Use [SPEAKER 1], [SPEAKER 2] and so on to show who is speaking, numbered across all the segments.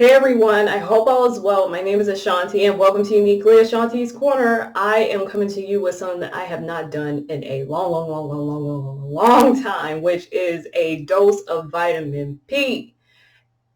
[SPEAKER 1] Hey everyone, I hope all is well. My name is Ashanti and welcome to Uniquely Ashanti's Corner. I am coming to you with something that I have not done in a long time, which is a dose of vitamin P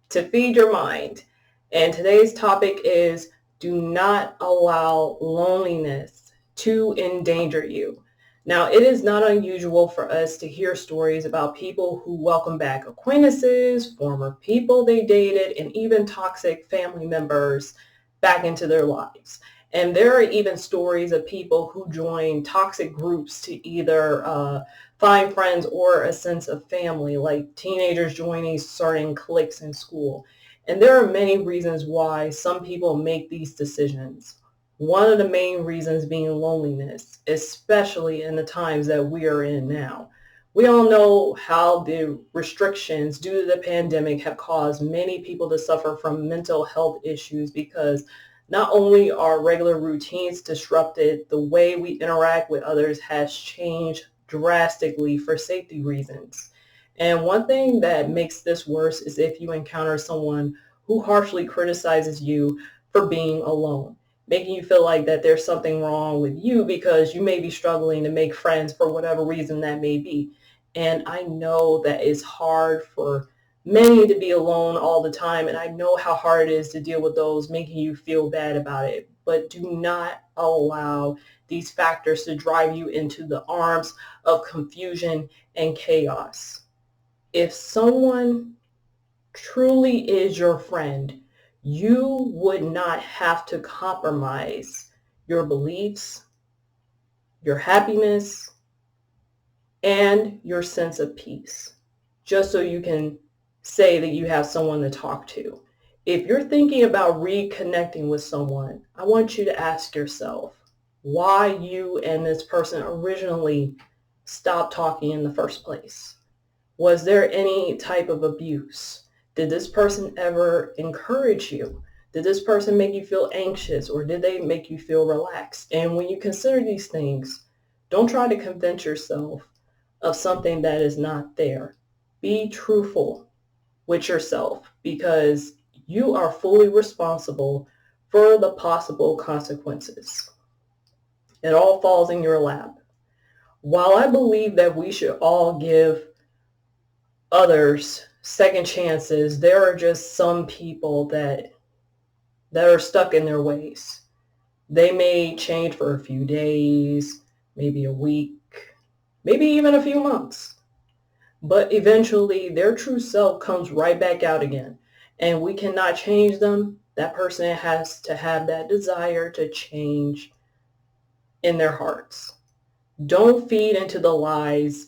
[SPEAKER 1] to feed your mind. And today's topic is do not allow loneliness to endanger you. Now, it is not unusual for us to hear stories about people who welcome back acquaintances, former people they dated, and even toxic family members back into their lives. And there are even stories of people who join toxic groups to either find friends or a sense of family, like teenagers joining certain cliques in school. And there are many reasons why some people make these decisions. One of the main reasons being loneliness, especially in the times that we are in now. We all know how the restrictions due to the pandemic have caused many people to suffer from mental health issues because not only are regular routines disrupted, the way we interact with others has changed drastically for safety reasons. And one thing that makes this worse is if you encounter someone who harshly criticizes you for being alone, making you feel like that there's something wrong with you because you may be struggling to make friends for whatever reason that may be. And I know that it's hard for many to be alone all the time, and I know how hard it is to deal with those making you feel bad about it. But do not allow these factors to drive you into the arms of confusion and chaos. If someone truly is your friend, you would not have to compromise your beliefs, your happiness, and your sense of peace, just so you can say that you have someone to talk to. If you're thinking about reconnecting with someone, I want you to ask yourself why you and this person originally stopped talking in the first place. Was there any type of abuse? Did this person ever encourage you? Did this person make you feel anxious, or did they make you feel relaxed? And when you consider these things, don't try to convince yourself of something that is not there. Be truthful with yourself because you are fully responsible for the possible consequences. It all falls in your lap. While I believe that we should all give others second chances, there are just some people that are stuck in their ways. They may change for a few days, maybe a week, maybe even a few months. But eventually their true self comes right back out again. And we cannot change them. That person has to have that desire to change in their hearts. Don't feed into the lies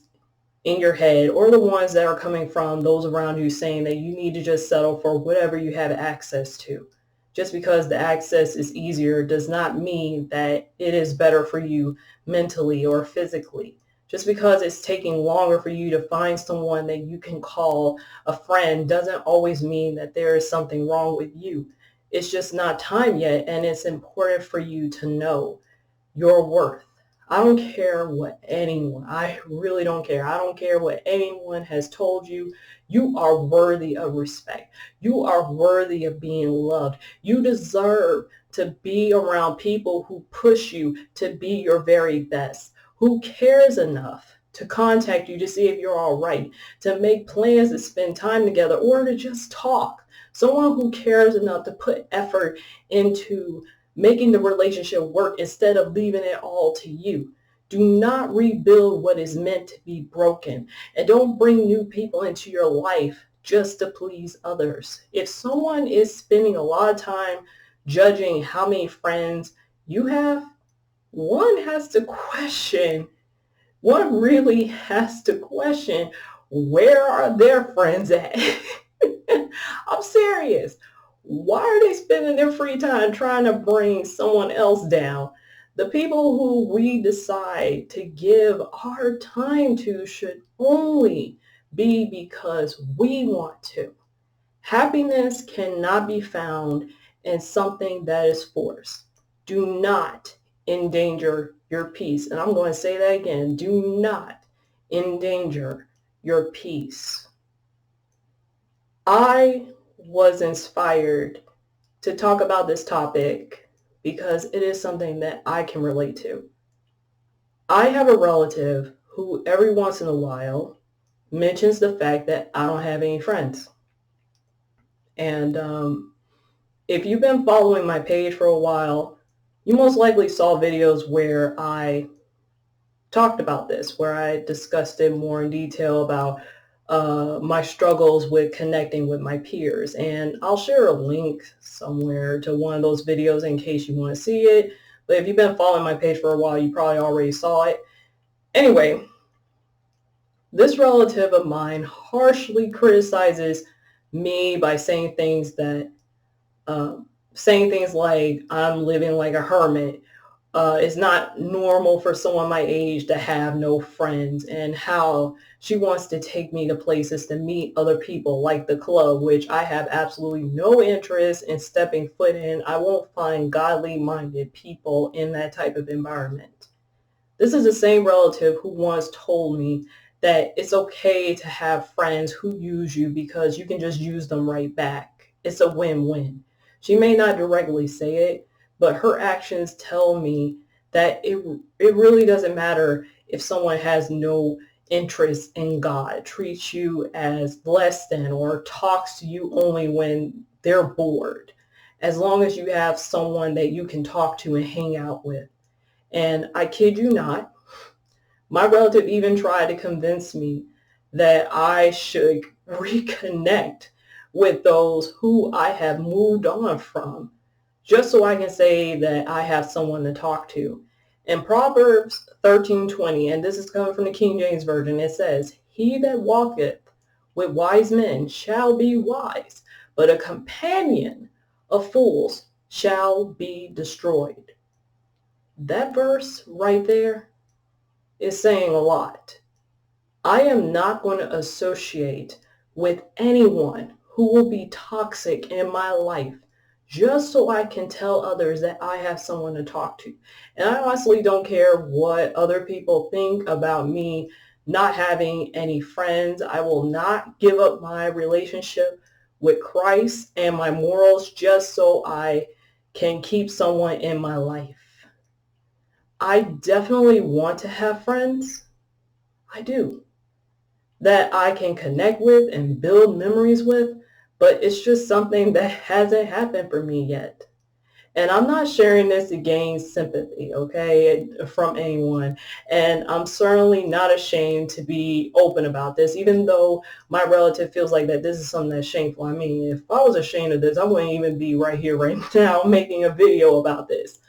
[SPEAKER 1] in your head or the ones that are coming from those around you saying that you need to just settle for whatever you have access to. Just because the access is easier does not mean that it is better for you mentally or physically. Just because it's taking longer for you to find someone that you can call a friend doesn't always mean that there is something wrong with you. It's just not time yet, and it's important for you to know your worth. I don't care what anyone, I really don't care. I don't care what anyone has told you. You are worthy of respect. You are worthy of being loved. You deserve to be around people who push you to be your very best, who cares enough to contact you to see if you're all right, to make plans to spend time together or to just talk. Someone who cares enough to put effort into making the relationship work instead of leaving it all to you. Do not rebuild what is meant to be broken. And don't bring new people into your life just to please others. If someone is spending a lot of time judging how many friends you have, one has to question, one really has to question, where are their friends at? I'm serious. Why are they spending their free time trying to bring someone else down? The people who we decide to give our time to should only be because we want to. Happiness cannot be found in something that is forced. Do not endanger your peace. And I'm going to say that again. Do not endanger your peace. I was inspired to talk about this topic because it is something that I can relate to. I have a relative who every once in a while mentions the fact that I don't have any friends. And if you've been following my page for a while, you most likely saw videos where I talked about this, where I discussed it more in detail about my struggles with connecting with my peers. And I'll share a link somewhere to one of those videos in case you want to see it. But if you've been following my page for a while, you probably already saw it. Anyway, this relative of mine harshly criticizes me by saying things like I'm living like a hermit. It's not normal for someone my age to have no friends, and how she wants to take me to places to meet other people like the club, which I have absolutely no interest in stepping foot in. I won't find godly minded people in that type of environment. This is the same relative who once told me that it's okay to have friends who use you because you can just use them right back. It's a win-win. She may not directly say it, but her actions tell me that it really doesn't matter if someone has no interest in God, treats you as less than, or talks to you only when they're bored, as long as you have someone that you can talk to and hang out with. And I kid you not, my relative even tried to convince me that I should reconnect with those who I have moved on from, just so I can say that I have someone to talk to. In Proverbs 13:20, and this is coming from the King James Version, it says, "He that walketh with wise men shall be wise, but a companion of fools shall be destroyed." That verse right there is saying a lot. I am not going to associate with anyone who will be toxic in my life just so I can tell others that I have someone to talk to. And I honestly don't care what other people think about me not having any friends. I will not give up my relationship with Christ and my morals just so I can keep someone in my life. I definitely want to have friends. I do. That I can connect with and build memories with, but it's just something that hasn't happened for me yet. And I'm not sharing this to gain sympathy, okay, from anyone. And I'm certainly not ashamed to be open about this, even though my relative feels like that this is something that's shameful. I mean, if I was ashamed of this, I wouldn't even be right here, right now, making a video about this.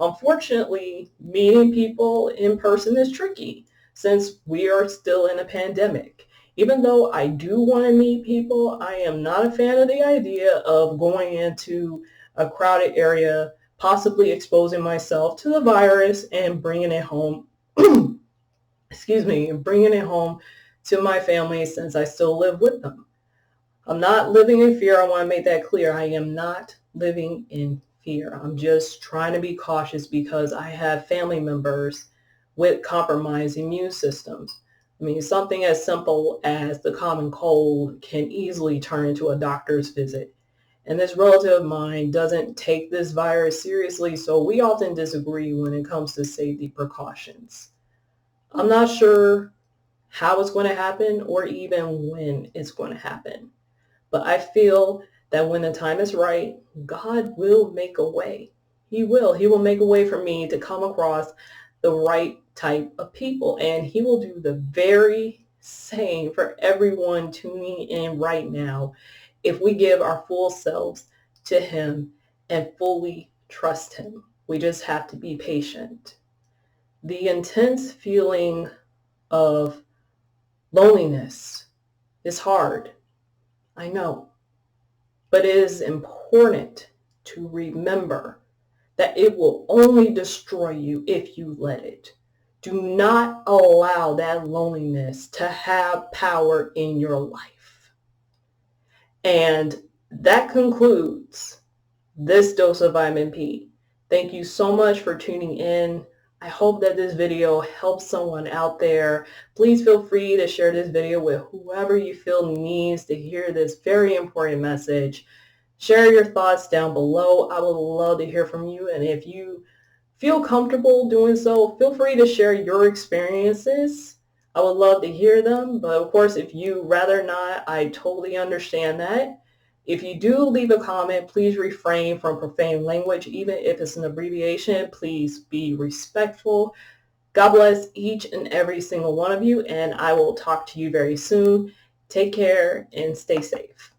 [SPEAKER 1] Unfortunately, meeting people in person is tricky since we are still in a pandemic. Even though I do want to meet people, I am not a fan of the idea of going into a crowded area, possibly exposing myself to the virus and bringing it home, excuse me, bringing it home to my family since I still live with them. I'm not living in fear. I want to make that clear. I am not living in fear. I'm just trying to be cautious because I have family members with compromised immune systems. I mean, something as simple as the common cold can easily turn into a doctor's visit. And this relative of mine doesn't take this virus seriously, so we often disagree when it comes to safety precautions. I'm not sure how it's going to happen or even when it's going to happen. But I feel that when the time is right, God will make a way. He will. He will make a way for me to come across the right type of people. And he will do the very same for everyone tuning in right now if we give our full selves to him and fully trust him. We just have to be patient. The intense feeling of loneliness is hard. I know. But it is important to remember that it will only destroy you if you let it. Do not allow that loneliness to have power in your life. And that concludes this dose of vitamin P. Thank you so much for tuning in. I hope that this video helps someone out there. Please feel free to share this video with whoever you feel needs to hear this very important message. Share your thoughts down below. I would love to hear from you. And if you feel comfortable doing so, feel free to share your experiences. I would love to hear them. But of course, if you rather not, I totally understand that. If you do leave a comment, please refrain from profane language. Even if it's an abbreviation, please be respectful. God bless each and every single one of you, and I will talk to you very soon. Take care and stay safe.